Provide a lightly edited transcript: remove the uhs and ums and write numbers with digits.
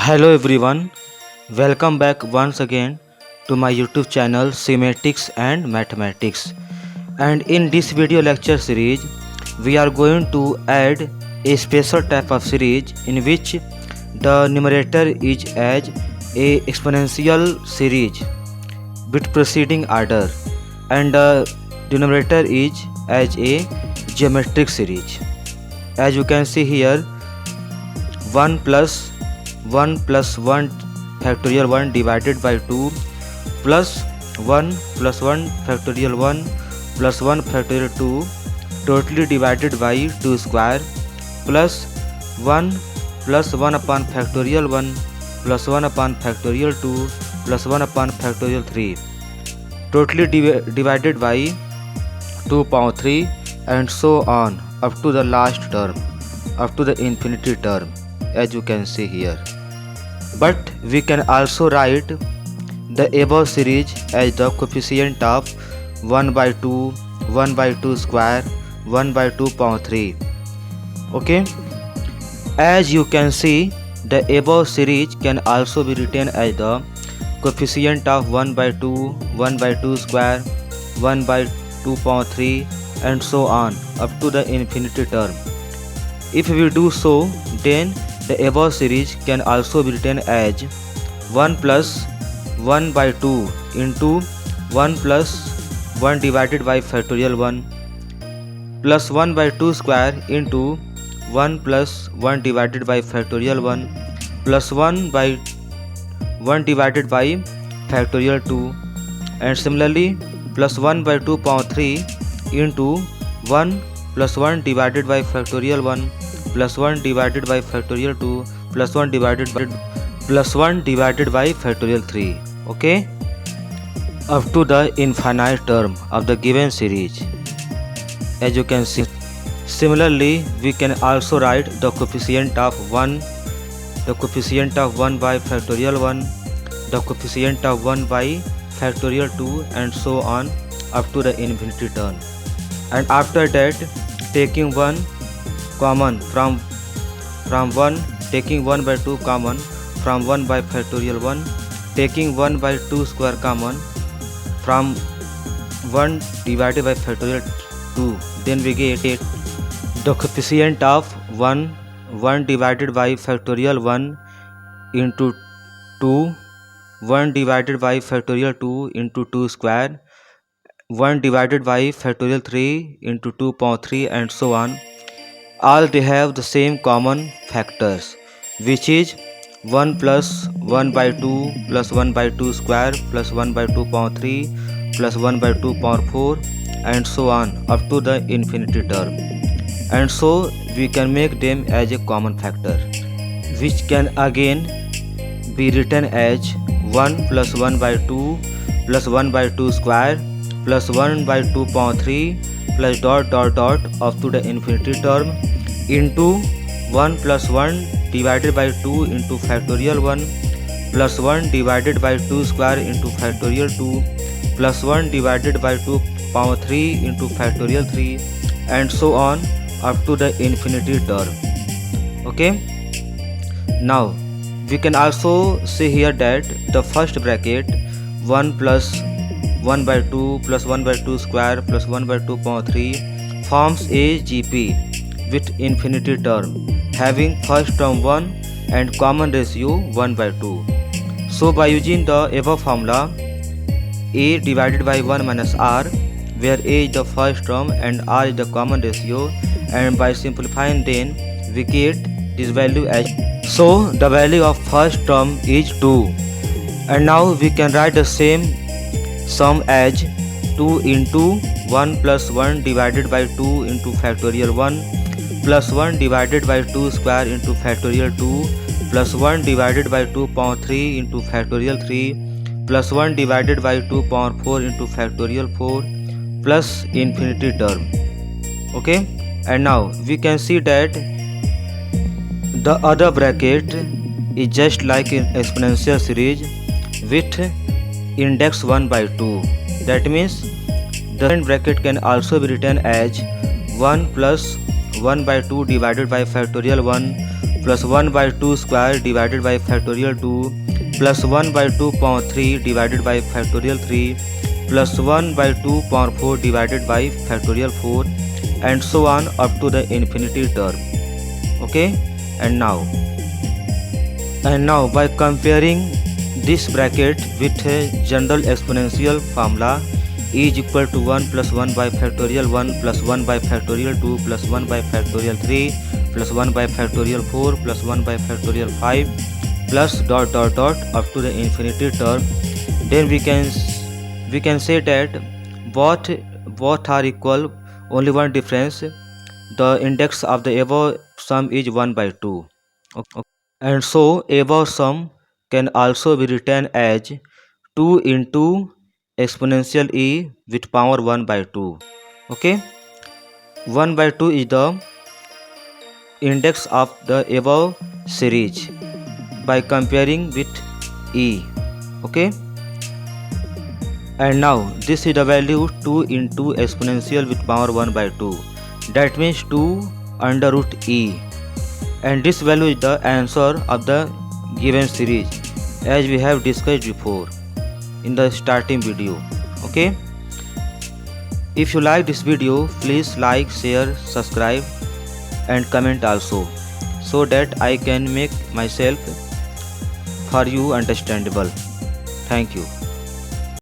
Hello everyone, welcome back once again to my YouTube channel Semantics and Mathematics. And in this video lecture series, we are going to add a special type of series in which the numerator is as a exponential series with preceding order and the denominator is as a geometric series. As you can see here, 1 plus 1 plus 1 factorial 1 divided by 2 plus 1 plus 1 factorial 1 plus 1 factorial 2 totally divided by 2 square plus 1 plus 1 upon factorial 1 plus 1 upon factorial 2 plus 1 upon factorial 3 totally divided by 2 power 3 and so on up to the last term, up to the infinity term, as you can see here. But we can also write the above series as the coefficient of 1 by 2, 1 by 2 square, 1 by 2 power 3. Okay, as you can see, the above series can also be written as the coefficient of 1 by 2, 1 by 2 square, 1 by 2 power 3 and so on up to the infinity term. If we do so, then the above series can also be written as 1 plus 1 by 2 into 1 plus 1 divided by factorial 1 plus 1 by 2 square into 1 plus 1 divided by factorial 1 plus 1 by 1 divided by factorial 2 and similarly plus 1 by 2 power 3 into 1 plus 1 divided by factorial 1 plus 1 divided by factorial 2 plus 1 divided by factorial 3. Okay, up to the infinite term of the given series, as you can see. Similarly, we can also write the coefficient of 1, the coefficient of 1 by factorial 1, the coefficient of 1 by factorial 2 and so on up to the infinity term. And after that, taking 1 common from 1, taking 1 by 2 common from 1 by factorial 1, taking 1 by 2 square common from 1 divided by factorial 2, then we get the coefficient of 1 divided by factorial 1 into 2, 1 divided by factorial 2 into 2 square, 1 divided by factorial 3 into 2 power 3 and so on. All they have the same common factors, which is 1 plus 1 by 2 plus 1 by 2 square plus 1 by 2 power 3 plus 1 by 2 power 4 and so on up to the infinity term. And so we can make them as a common factor, which can again be written as 1 plus 1 by 2 plus 1 by 2 square plus 1 by 2 power 3 plus dot up to the infinity term into 1 plus 1 divided by 2 into factorial 1 plus 1 divided by 2 square into factorial 2 plus 1 divided by 2 power 3 into factorial 3 and so on up to the infinity term. Okay, now we can also see here that the first bracket 1 plus 1 by 2 plus 1 by 2 square plus 1 by 2 power 3 forms a GP with infinity term having first term 1 and common ratio 1 by 2. So by using the above formula, a divided by 1 minus r, where a is the first term and r is the common ratio, and by simplifying then we get this value as, so the value of first term is 2. And now we can write the same sum as 2 into 1 plus 1 divided by 2 into factorial 1 plus 1 divided by 2 square into factorial 2 plus 1 divided by 2 power 3 into factorial 3 plus 1 divided by 2 power 4 into factorial 4 plus infinity term. Okay, and now we can see that the other bracket is just like an exponential series with index 1 by 2. That means the second bracket can also be written as 1 plus 1 by 2 divided by factorial 1 plus 1 by 2 square divided by factorial 2 plus 1 by 2 power 3 divided by factorial 3 plus 1 by 2 power 4 divided by factorial 4 and so on up to the infinity term. Okay, and now by comparing this bracket with a general exponential formula e is equal to 1 plus 1 by factorial 1 plus 1 by factorial 2 plus 1 by factorial 3 plus 1 by factorial 4 plus 1 by factorial 5 plus dot dot dot up to the infinity term, then we can say that both are equal, only one difference, the index of the above sum is 1 by 2. Okay. And so above sum can also be written as 2 into exponential e with power 1 by 2. Okay, 1 by 2 is the index of the above series by comparing with e. Okay, and now this is the value 2 into exponential with power 1 by 2, that means 2 under root e, and this value is the answer of the given series as we have discussed before in the starting video. Okay, if you like this video, please like, share, subscribe and comment also, so that I can make myself for you understandable. Thank you.